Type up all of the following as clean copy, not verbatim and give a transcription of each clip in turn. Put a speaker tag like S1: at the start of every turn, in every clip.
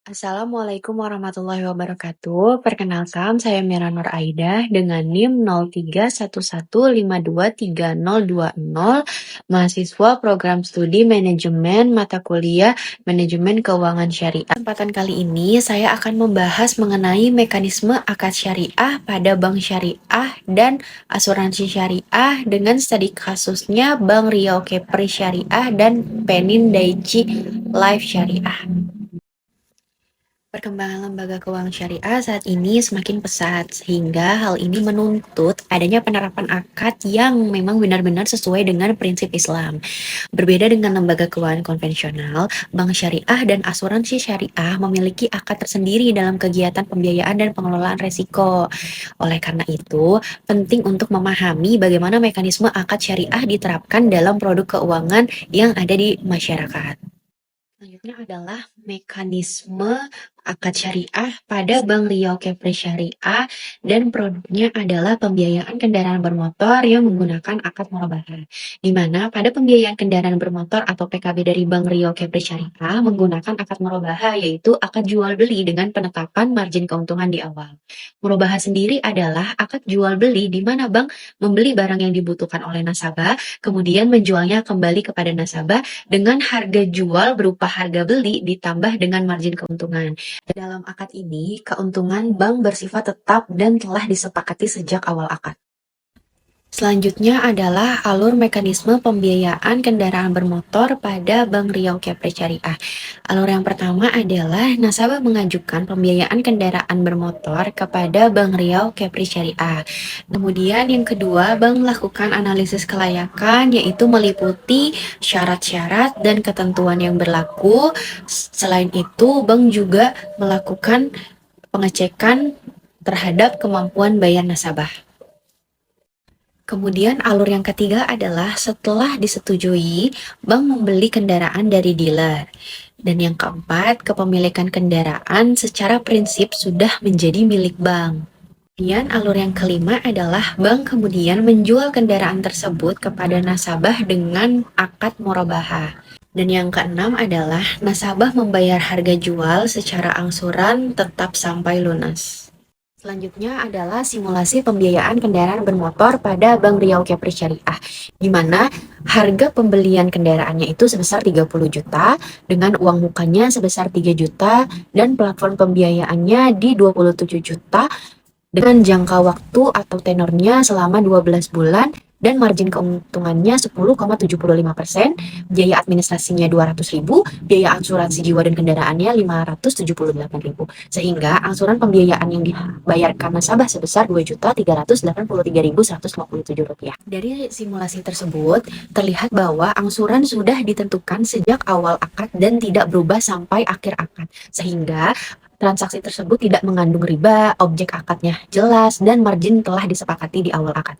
S1: Assalamualaikum warahmatullahi wabarakatuh. Perkenalkan, saya Mira Nur Aidah dengan NIM 0311523020, mahasiswa program studi manajemen mata kuliah manajemen keuangan syariah. Kesempatan kali ini saya akan membahas mengenai mekanisme akad syariah pada bank syariah dan asuransi syariah dengan studi kasusnya Bank Riau Kepri Syariah dan Penin Daiichi Life Syariah. Perkembangan lembaga keuangan syariah saat ini semakin pesat, sehingga hal ini menuntut adanya penerapan akad yang memang benar-benar sesuai dengan prinsip Islam. Berbeda dengan lembaga keuangan konvensional, bank syariah dan asuransi syariah memiliki akad tersendiri dalam kegiatan pembiayaan dan pengelolaan resiko. Oleh karena itu, penting untuk memahami bagaimana mekanisme akad syariah diterapkan dalam produk keuangan yang ada di masyarakat. Selanjutnya adalah mekanisme akad syariah pada Bank Riau Kepri Syariah dan produknya adalah pembiayaan kendaraan bermotor yang menggunakan akad murabahah. Di mana pada pembiayaan kendaraan bermotor atau PKB dari Bank Riau Kepri Syariah menggunakan akad murabahah, yaitu akad jual beli dengan penetapan margin keuntungan di awal. Murabahah sendiri adalah akad jual beli di mana bank membeli barang yang dibutuhkan oleh nasabah, kemudian menjualnya kembali kepada nasabah dengan harga jual berupa harga beli ditambah dengan margin keuntungan. Dalam akad ini, keuntungan bank bersifat tetap dan telah disepakati sejak awal akad. Selanjutnya adalah alur mekanisme pembiayaan kendaraan bermotor pada Bank Riau Kepri Syariah. Alur yang pertama adalah nasabah mengajukan pembiayaan kendaraan bermotor kepada Bank Riau Kepri Syariah. Kemudian yang kedua, bank melakukan analisis kelayakan, yaitu meliputi syarat-syarat dan ketentuan yang berlaku. Selain itu, bank juga melakukan pengecekan terhadap kemampuan bayar nasabah. Kemudian alur yang ketiga adalah setelah disetujui, bank membeli kendaraan dari dealer. Dan yang keempat, kepemilikan kendaraan secara prinsip sudah menjadi milik bank. Kemudian alur yang kelima adalah bank kemudian menjual kendaraan tersebut kepada nasabah dengan akad murabahah. Dan yang keenam adalah nasabah membayar harga jual secara angsuran tetap sampai lunas. Selanjutnya adalah simulasi pembiayaan kendaraan bermotor pada Bank Riau Kepri Syariah, di mana harga pembelian kendaraannya itu sebesar 30 juta, dengan uang mukanya sebesar 3 juta, dan platform pembiayaannya di 27 juta, dengan jangka waktu atau tenornya selama 12 bulan, dan margin keuntungannya 10,75%, biaya administrasinya 200.000, biaya asuransi jiwa dan kendaraannya 578.000, sehingga angsuran pembiayaan yang dibayarkan nasabah sebesar Rp2.383.157. Dari simulasi tersebut, terlihat bahwa angsuran sudah ditentukan sejak awal akad dan tidak berubah sampai akhir akad, sehingga transaksi tersebut tidak mengandung riba, objek akadnya jelas, dan margin telah disepakati di awal akad.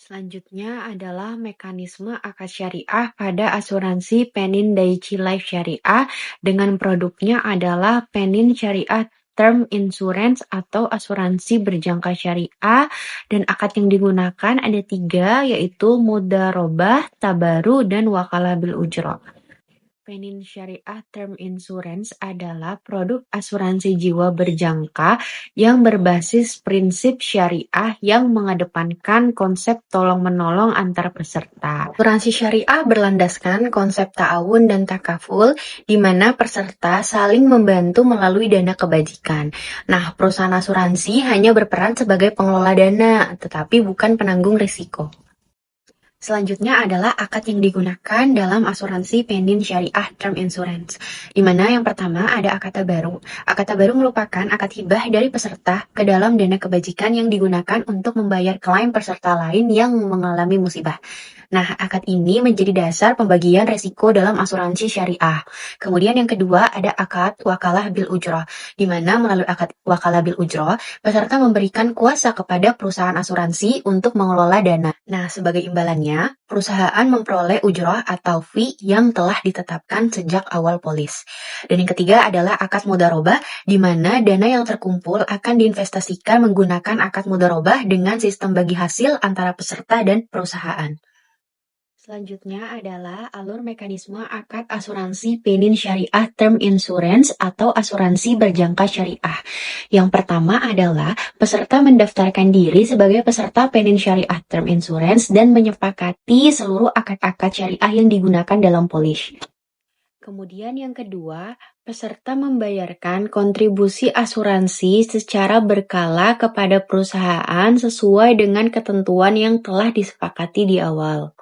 S1: Selanjutnya adalah mekanisme akad syariah pada asuransi Penin Daiichi Life Syariah dengan produknya adalah Penin Syariah Term Insurance atau asuransi berjangka syariah, dan akad yang digunakan ada 3, yaitu mudharabah, tabaru, dan wakalah bil ujrah. Penin Syariah Term Insurance adalah produk asuransi jiwa berjangka yang berbasis prinsip syariah yang mengedepankan konsep tolong-menolong antar peserta. Asuransi syariah berlandaskan konsep ta'awun dan takaful, di mana peserta saling membantu melalui dana kebajikan. Nah, perusahaan asuransi hanya berperan sebagai pengelola dana, tetapi bukan penanggung risiko. Selanjutnya adalah akad yang digunakan dalam asuransi Penin Syariah Term Insurance, di mana yang pertama ada akad tabaru. Akad tabaru merupakan akad hibah dari peserta ke dalam dana kebajikan yang digunakan untuk membayar klaim peserta lain yang mengalami musibah. Nah, akad ini menjadi dasar pembagian resiko dalam asuransi syariah. Kemudian yang kedua ada akad wakalah bil ujrah, di mana melalui akad wakalah bil ujrah, peserta memberikan kuasa kepada perusahaan asuransi untuk mengelola dana. Nah, sebagai imbalannya, perusahaan memperoleh ujrah atau fee yang telah ditetapkan sejak awal polis. Dan yang ketiga adalah akad mudharabah, di mana dana yang terkumpul akan diinvestasikan menggunakan akad mudharabah dengan sistem bagi hasil antara peserta dan perusahaan. Selanjutnya adalah alur mekanisme akad asuransi Penin Syariah Term Insurance atau asuransi berjangka syariah. Yang pertama adalah peserta mendaftarkan diri sebagai peserta Penin Syariah Term Insurance dan menyepakati seluruh akad-akad syariah yang digunakan dalam polis. Kemudian yang kedua, peserta membayarkan kontribusi asuransi secara berkala kepada perusahaan sesuai dengan ketentuan yang telah disepakati di awal.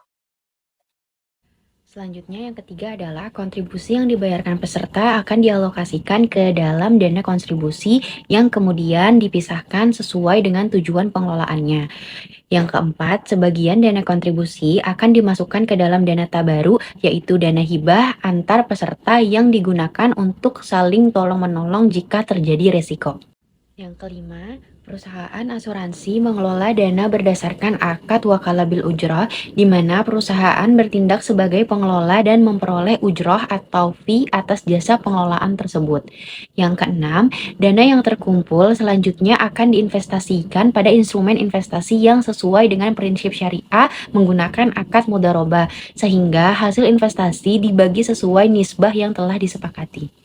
S1: Selanjutnya yang ketiga adalah kontribusi yang dibayarkan peserta akan dialokasikan ke dalam dana kontribusi yang kemudian dipisahkan sesuai dengan tujuan pengelolaannya. Yang keempat, sebagian dana kontribusi akan dimasukkan ke dalam dana tabaru, yaitu dana hibah antar peserta yang digunakan untuk saling tolong-menolong jika terjadi resiko. Yang kelima, perusahaan asuransi mengelola dana berdasarkan akad wakalah bil ujrah, di mana perusahaan bertindak sebagai pengelola dan memperoleh ujrah atau fee atas jasa pengelolaan tersebut. Yang keenam, dana yang terkumpul selanjutnya akan diinvestasikan pada instrumen investasi yang sesuai dengan prinsip syariah menggunakan akad mudharabah, sehingga hasil investasi dibagi sesuai nisbah yang telah disepakati.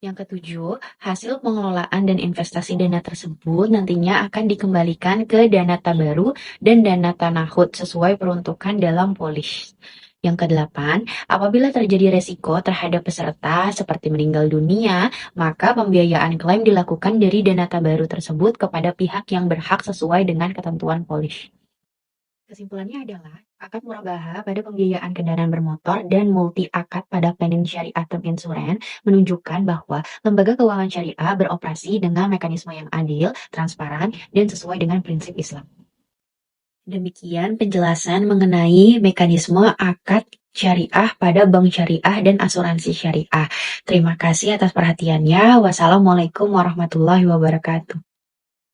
S1: Yang ketujuh, hasil pengelolaan dan investasi dana tersebut nantinya akan dikembalikan ke dana tabaru dan dana tanahud sesuai peruntukan dalam polis. Yang kedelapan, apabila terjadi resiko terhadap peserta seperti meninggal dunia, maka pembiayaan klaim dilakukan dari dana tabaru tersebut kepada pihak yang berhak sesuai dengan ketentuan polis. Kesimpulannya adalah, akad murabaha pada pembiayaan kendaraan bermotor dan multi akad pada Penin Syariah Term Insurance menunjukkan bahwa lembaga keuangan syariah beroperasi dengan mekanisme yang adil, transparan, dan sesuai dengan prinsip Islam. Demikian penjelasan mengenai mekanisme akad syariah pada bank syariah dan asuransi syariah. Terima kasih atas perhatiannya. Wassalamualaikum warahmatullahi wabarakatuh.